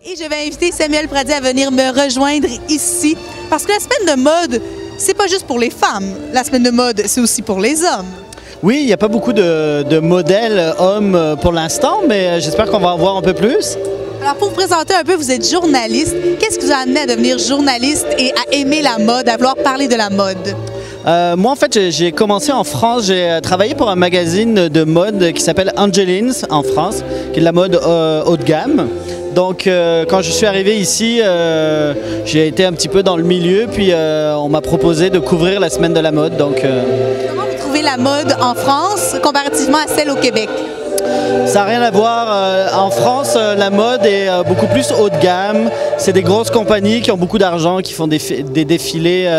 Et je vais inviter Samuel Pradi à venir me rejoindre ici. Parce que la semaine de mode, c'est pas juste pour les femmes. La semaine de mode, c'est aussi pour les hommes. Oui, il n'y a pas beaucoup de modèles hommes pour l'instant, mais j'espère qu'on va en voir un peu plus. Alors, pour vous présenter un peu, vous êtes journaliste. Qu'est-ce qui vous a amené à devenir journaliste et à aimer la mode, à vouloir parler de la mode? Moi, en fait, j'ai commencé en France. J'ai travaillé pour un magazine de mode qui s'appelle Angelines en France, qui est de la mode haut de gamme. Donc, quand je suis arrivé ici, j'ai été un petit peu dans le milieu, puis on m'a proposé de couvrir la semaine de la mode. Donc, comment vous trouvez la mode en France comparativement à celle au Québec? Ça n'a rien à voir. En France, la mode est beaucoup plus haut de gamme. C'est des grosses compagnies qui ont beaucoup d'argent, qui font des défilés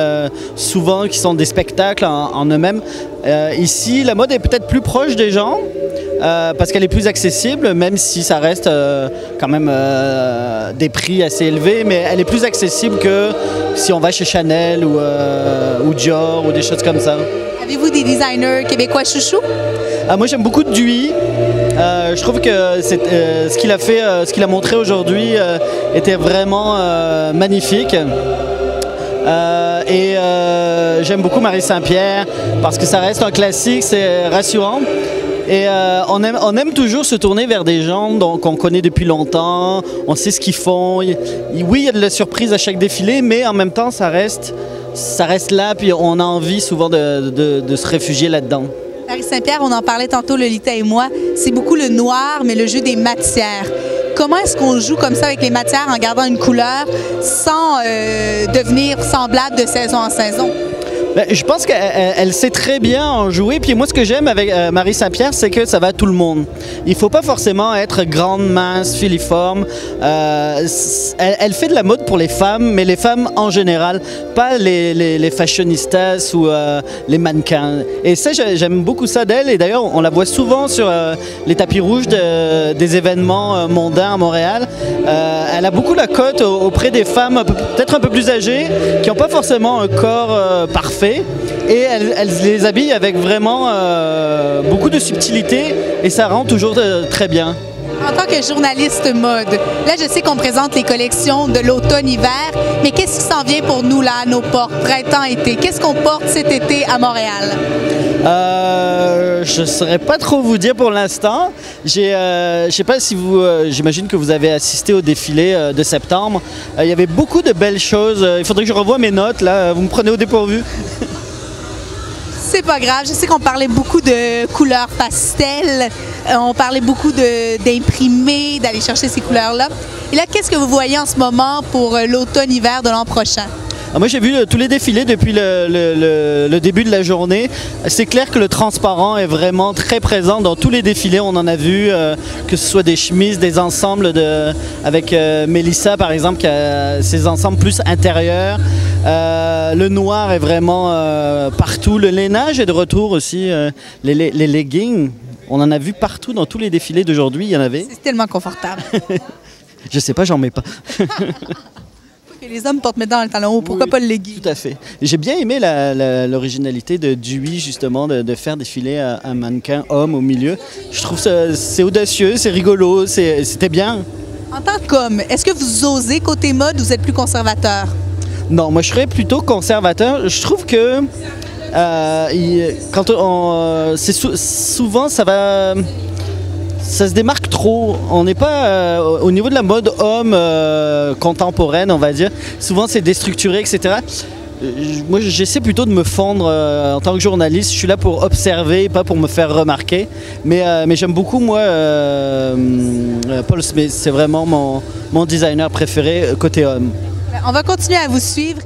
souvent, qui sont des spectacles en eux-mêmes. Ici, la mode est peut-être plus proche des gens. Parce qu'elle est plus accessible, même si ça reste quand même des prix assez élevés, mais elle est plus accessible que si on va chez Chanel ou Dior ou des choses comme ça. Avez-vous des designers québécois chouchous? Moi, j'aime beaucoup Duy. Je trouve que ce qu'il a fait, ce qu'il a montré aujourd'hui était vraiment magnifique. J'aime beaucoup Marie Saint-Pierre parce que ça reste un classique, c'est rassurant. Et on aime toujours se tourner vers des gens qu'on connaît depuis longtemps, on sait ce qu'ils font. Oui, il y a de la surprise à chaque défilé, mais en même temps, ça reste là, puis on a envie souvent de se réfugier là-dedans. Marie Saint-Pierre, on en parlait tantôt, Lolita et moi, c'est beaucoup le noir, mais le jeu des matières. Comment est-ce qu'on joue comme ça avec les matières en gardant une couleur sans devenir semblable de saison en saison? Je pense qu'elle sait très bien en jouer. Puis moi, ce que j'aime avec Marie Saint-Pierre, c'est que ça va à tout le monde. Il ne faut pas forcément être grande, mince, filiforme. Elle fait de la mode pour les femmes, mais les femmes en général, pas les fashionistas ou les mannequins. Et ça, j'aime beaucoup ça d'elle. Et d'ailleurs, on la voit souvent sur les tapis rouges des événements mondains à Montréal. Elle a beaucoup la cote auprès des femmes peut-être un peu plus âgées, qui n'ont pas forcément un corps parfait. Et elle les habille avec vraiment beaucoup de subtilité et ça rend toujours très bien. En tant que journaliste mode, là je sais qu'on présente les collections de l'automne-hiver, mais qu'est-ce qui s'en vient pour nous là à nos portes, printemps-été? Qu'est-ce qu'on porte cet été à Montréal? Je ne saurais pas trop vous dire pour l'instant. Je sais pas si vous, j'imagine que vous avez assisté au défilé de septembre. Il y avait beaucoup de belles choses. Il faudrait que je revoie mes notes là. Vous me prenez au dépourvu. C'est pas grave. Je sais qu'on parlait beaucoup de couleurs pastel. On parlait beaucoup d'imprimer, d'aller chercher ces couleurs-là. Et là, qu'est-ce que vous voyez en ce moment pour l'automne-hiver de l'an prochain? Moi, j'ai vu tous les défilés depuis le début de la journée. C'est clair que le transparent est vraiment très présent dans tous les défilés. On en a vu, que ce soit des chemises, des ensembles avec Mélissa, par exemple, qui a ces ensembles plus intérieurs. Le noir est vraiment partout. Le lainage est de retour aussi. Les leggings, on en a vu partout dans tous les défilés d'aujourd'hui. Il y en avait. C'est tellement confortable. Je sais pas, j'en mets pas. Les hommes portent maintenant le talon haut, pourquoi pas le legging? Tout à fait. J'ai bien aimé l'originalité de Duy, justement, de faire défiler un mannequin homme au milieu. Je trouve que c'est audacieux, c'est rigolo, c'était bien. En tant qu'homme, est-ce que vous osez côté mode ou vous êtes plus conservateur? Non, moi je serais plutôt conservateur. Je trouve que souvent ça se démarque trop. On n'est pas au niveau de la mode homme contemporaine, on va dire. Souvent, c'est déstructuré, etc. Moi, j'essaie plutôt de me fondre en tant que journaliste. Je suis là pour observer, pas pour me faire remarquer. Mais j'aime beaucoup, moi, Paul Smith. C'est vraiment mon designer préféré côté homme. On va continuer à vous suivre.